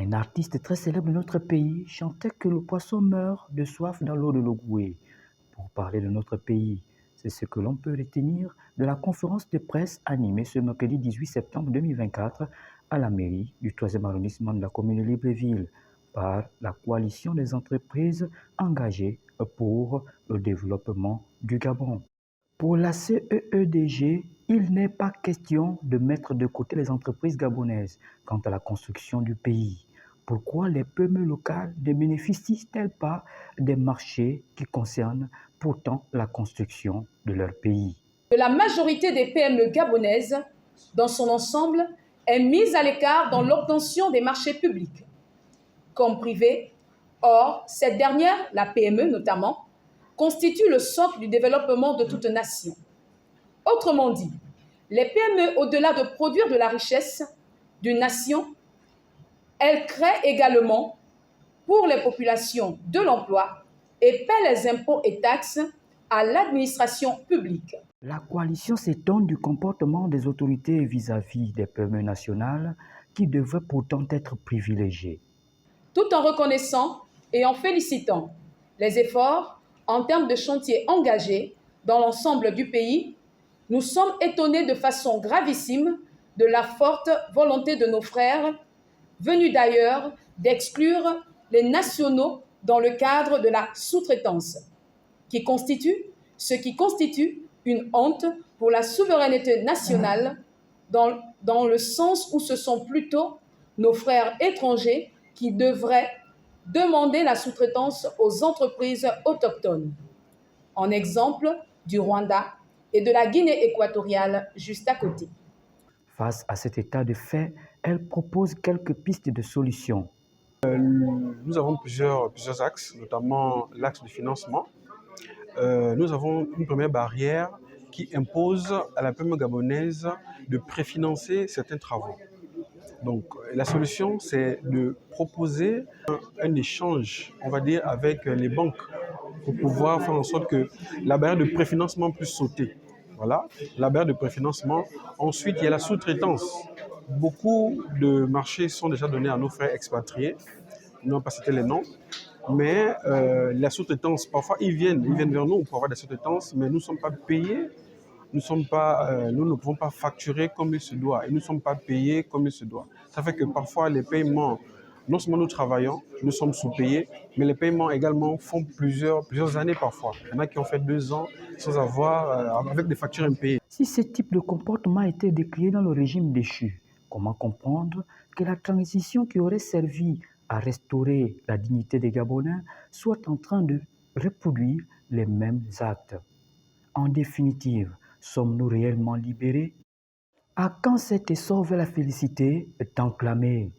Un artiste très célèbre de notre pays chantait que le poisson meurt de soif dans l'eau de l'Ogooué. Pour parler de notre pays, c'est ce que l'on peut retenir de la conférence de presse animée ce mercredi 18 septembre 2024 à la mairie du 3e arrondissement de la commune de Libreville par la coalition des entreprises engagées pour le développement du Gabon. Pour la CEEDG, il n'est pas question de mettre de côté les entreprises gabonaises quant à la construction du pays. Pourquoi les PME locales ne bénéficient-elles pas des marchés qui concernent pourtant la construction de leur pays? La majorité des PME gabonaises, dans son ensemble, est mise à l'écart dans l'obtention des marchés publics, comme privés. Or, cette dernière, la PME notamment, constitue le socle du développement de toute nation. Autrement dit, les PME, au-delà de produire de la richesse d'une nation, elles créent également pour les populations de l'emploi et paient les impôts et taxes à l'administration publique. La coalition s'étonne du comportement des autorités vis-à-vis des PME nationales qui devraient pourtant être privilégiées. Tout en reconnaissant et en félicitant les efforts en termes de chantiers engagés dans l'ensemble du pays, nous sommes étonnés de façon gravissime de la forte volonté de nos frères, venus d'ailleurs, d'exclure les nationaux dans le cadre de la sous-traitance, ce qui constitue une honte pour la souveraineté nationale, dans le sens où ce sont plutôt nos frères étrangers qui devraient demander la sous-traitance aux entreprises autochtones. En exemple du Rwanda et de la Guinée équatoriale juste à côté. Face à cet état de fait, elle propose quelques pistes de solutions. Nous avons plusieurs axes, notamment l'axe du financement. Nous avons une première barrière qui impose à la PME gabonaise de préfinancer certains travaux. Donc la solution, c'est de proposer un échange, on va dire, avec les banques pour pouvoir faire en sorte que la barrière de préfinancement puisse sauter. Voilà, la barrière de préfinancement. Ensuite, il y a la sous-traitance. Beaucoup de marchés sont déjà donnés à nos frères expatriés. Nous n'avons pas cité les noms. Mais la sous-traitance, parfois, ils viennent vers nous pour avoir des sous-traitances, mais nous ne sommes pas payés. Nous ne pouvons pas facturer comme il se doit et nous ne sommes pas payés comme il se doit. Ça fait que parfois les paiements, non seulement nous travaillons, nous sommes sous-payés, mais les paiements également font plusieurs années parfois. Il y en a qui ont fait 2 ans sans avoir, avec des factures impayées. Si ce type de comportement a été décrié dans le régime déchu, comment comprendre que la transition qui aurait servi à restaurer la dignité des Gabonais soit en train de reproduire les mêmes actes? En définitive, sommes-nous réellement libérés? À quand cet essor vers la félicité tant clamé?